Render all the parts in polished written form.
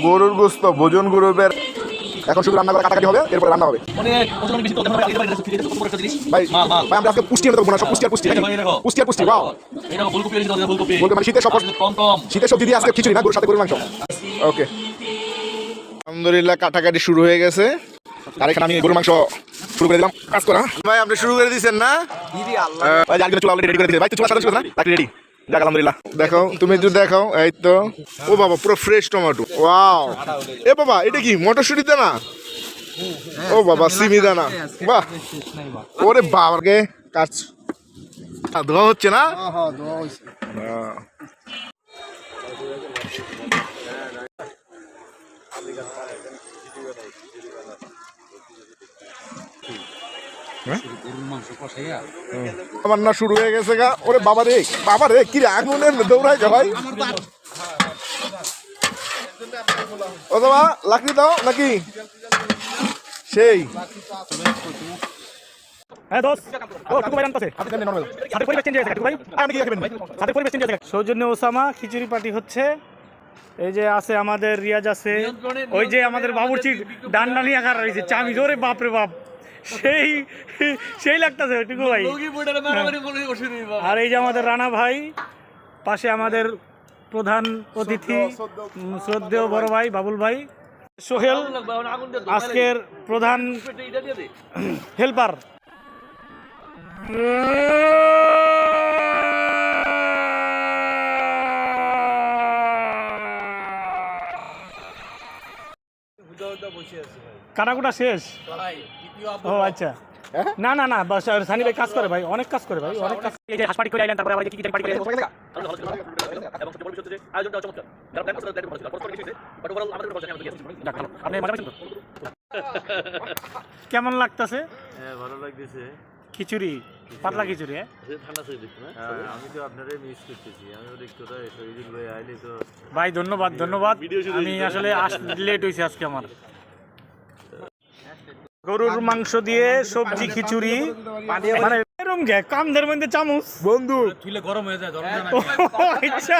গরুর গোস্ত ভোজন গ্রুপের এখন শুধু রান্না করে কাটাকাটি হবে, এরপরে রান্না হবে। ভাই ভাই আমরা আজকে পুষ্টি এনে দেবো না, সব পুষ্টি আর পুষ্টি পুষ্টি আর পুষ্টি। ওয়াও, মানে শীতের সব শীতের সবজি দিয়ে আজকে খিচুড়ি না, গরুর সাথে গরুর মাংস। ওকে, আলহামদুলিল্লাহ কাটাকাটি শুরু হয়ে গেছে। আর এখানে আমি গরুর মাংস শুরু করে দিলাম কাজ করা। ভাই আপনি শুরু করে দিয়েছেন না? ভাই আজকে চুলা অলরেডি রেডি করে দিয়েছে। ভাই তো চুলা সাদা ছিল না, তাকে রেডি। যাক আলহামদুলিল্লাহ। দেখাও, তুমি একটু দেখাও। এই তো, ও বাবা পুরো ফ্রেশ টমেটো। ওয়াও, এ বাবা এটা কি মটরশুঁটি দানা? ও বাবা সিমি দানা। বাহ, ওরে বাবাকে কাজ ধোয়া হচ্ছে না? রান্না শুরু হয়ে গেছে গা। ওরে বাবা রে, বাবা রে, কি রে আগুনের দৌড়ায় গা ভাই। ও বাবা লাকড়ি দাও নাকি? সেই সৌজন্য ওসামা খিচুড়ি পার্টি হচ্ছে। এই যে আছে আমাদের রিয়াজ আছে, ওই যে আমাদের বাবুর্চি ডান্ডা নিয়ে আকার রয়েছে চামি জোরে, বাপরে বাপ সেই সেই লাগতেছে টুকু ভাই। আর এই যে আমাদের রানা ভাই, পাশে আমাদের প্রধান অতিথি শ্রদ্ধেয় বড় ভাই বাবুল ভাই, সোহেল আজকের প্রধান হেল্পার। কাটাকুটা শেষ? ও আচ্ছা, না না না, বাস সানি ভাই কাজ করে ভাই, অনেক কাজ করে ভাই, অনেক কাজ। এই যে হাসপাটি করে আইলেন, তারপরে আবার কি কি পার্টি করে এবং সবচেয়ে বড় বিষয় হচ্ছে আয়োজনটা চমৎকার। যারা প্ল্যান করছে তাদের ভালো ছিল, পরস্পর কিছু হইছে, বাট ওভারঅল আমাদের পছন্দ আমাদের গেছে। আপনি মজা পাচ্ছেন তো? কেমন লাগতেছে? হ্যাঁ ভালো লাগতেছে। খিচুড়ি, পাতলা খিচুড়ি। ঠান্ডা ছিল না? আমি তো আপনারে মিস করতেছি। আমি দেখতে শহীদুল ভাই আইলে তো। ভাই ধন্যবাদ ধন্যবাদ। আমি আসলে লেট হয়েছে আজকে আমার। গরুর মাংস দিয়ে সবজি খিচুড়ি, মানে এরকম গে কামদের মধ্যে চামচ বন্ধু তুইলে গরম হয়ে যায়। আচ্ছা,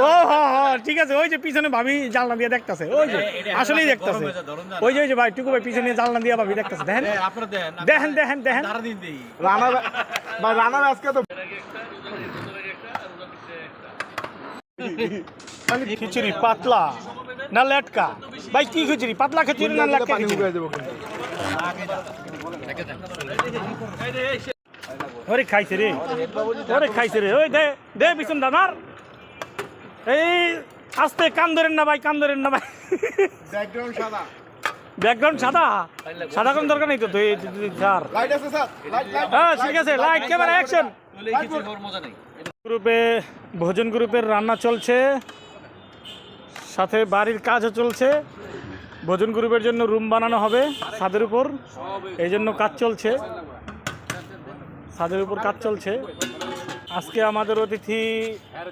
ও হ্যাঁ ঠিক আছে। ওই যে পিছনে ভাবি জানলা দিয়ে দেখতেছে, ওই যে আসলেই দেখতেছে। ওই যে ওই যে ভাই টুকু ভাই পিছনে জানলা দিয়ে ভাবি দেখতেছে। দেখেন দেখেন দেখেন দেখেন রানা ভাই, রানার আজকে তো খিচুড়ি পাতলা না লেটকা? ভাই কি খিচুড়ি, পাতলা খিচুড়ি না লেটকা খিচুড়ি? ওরে খাইছে রে, ওরে খাইছে রে। ওই দে দে বিছন দামার। এই আস্তে, কান ধরেন না ভাই, কান ধরেন না ভাই। ব্যাকগ্রাউন্ড সাদা, ব্যাকগ্রাউন্ড সাদা, সাদা কোন দরকার নেই তো। স্যার লাইট আছে স্যার, হ্যাঁ ঠিক আছে, লাইট ক্যামেরা অ্যাকশন। গ্রুপে ভোজন গ্রুপের রান্না চলছে, সাথে বাড়ির কাজও চলছে। ভোজন গ্রুপের জন্য রুম বানানো হবে ছাদের উপর, এই জন্য কাজ চলছে, ছাদের উপর কাজ চলছে। আজকে আমাদের অতিথি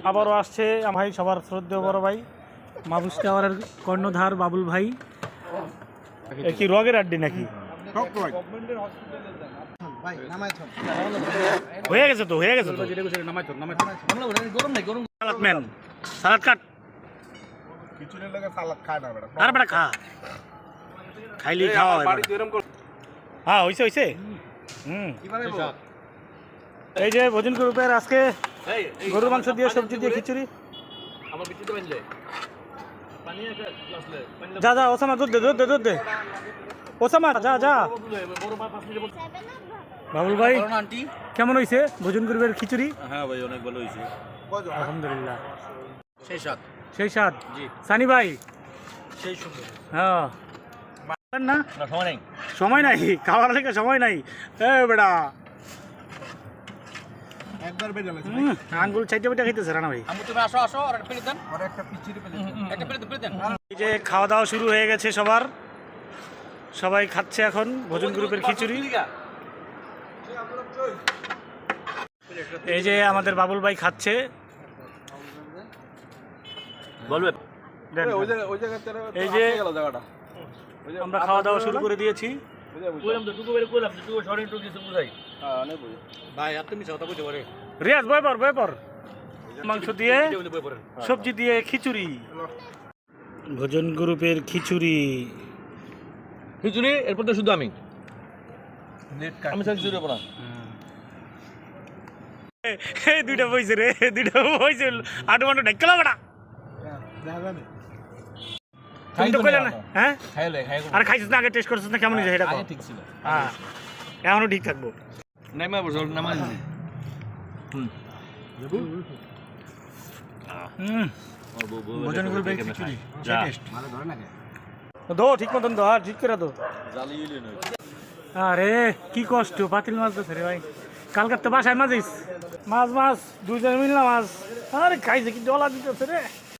আবারও আসছে ভাই, সবার শ্রদ্ধেয় বড় ভাই মাহবুব টাওয়ারের কর্ণধার বাবুল ভাই। কি রগের আড্ডি নাকি? হয়ে গেছে তো, হয়ে গেছে তো। সালাদ ম্যান, সালাদ কাট। আর বেটা খা, খাইলি খাওয়া। হ্যাঁ হয়েছে হয়েছে। এই যে ভোজন গ্রুপের আজকে গরুর মাংস দিয়ে সবজি দিয়ে খিচুড়ি। যা যা ওসামা দুধ দে, দুধ দে, দুধ দে ওসামা, যা যা। বাবুল ভাই কেমন হয়েছে ভোজন গ্রুপের খিচুড়ি? হ্যাঁ ভাই অনেক ভালো হয়েছে, আলহামদুলিল্লাহ। সেই স্বাদ, সেই স্বাদ। সানি ভাই সেই সুন্দর। হ্যাঁ না, সময় নেই, সময় নাই খাওয়ার থেকে, সময় নাই। এ বেটা একবার বেজে গেছে আঙ্গুল চাইতে বেটা খাইতেছে রানা ভাই। তুমি আসো আসো, আর একটা প্লেট দেন, আর একটা খিচুড়ি প্লেট দেন, একটা প্লেট দেন। এই যে খাওয়া দাওয়া শুরু হয়ে গেছে সবার, সবাই খাচ্ছে এখন ভোজন গ্রুপের খিচুড়ি। এই যে আমাদের বাবুল ভাই খাচ্ছে। এই যে আমরা খাওয়া দাওয়া শুরু করে দিয়েছি। রিয়াজ বয় পর, বয় পর। মাংস দিয়ে সবজি দিয়ে খিচুড়ি, ভোজন গ্রুপের খিচুড়ি। খিচুড়ি এরপর তো শুধু আমি ছাড়া খিচুড়ি হবো না। এই দুইটা বইছে রে, দুইটা বইছে আটু মাটু ঢেকলা বেটা। তুমি তো কইলে না, হ্যাঁ? আর খাইছিস না আগে, টেস্ট করছিস না কেমন হয়েছে সেটা কও। ঠিক ছিল, হ্যাঁ এখনো ঠিক থাকবো। নাইমা বসো, নামা দিছি। ভোজন গ্রুপের খিচুড়ি দো ঠিক মতন দো, আর ঠিক করে দো। আরে কি কষ্ট, পাতিল মাছ ধরছে রে ভাই। কালকার তো বাসায় মাছিস, মাছ দুইজন মিললাম মাছ। আরে খাইছে কি জলা দিতেছে রে।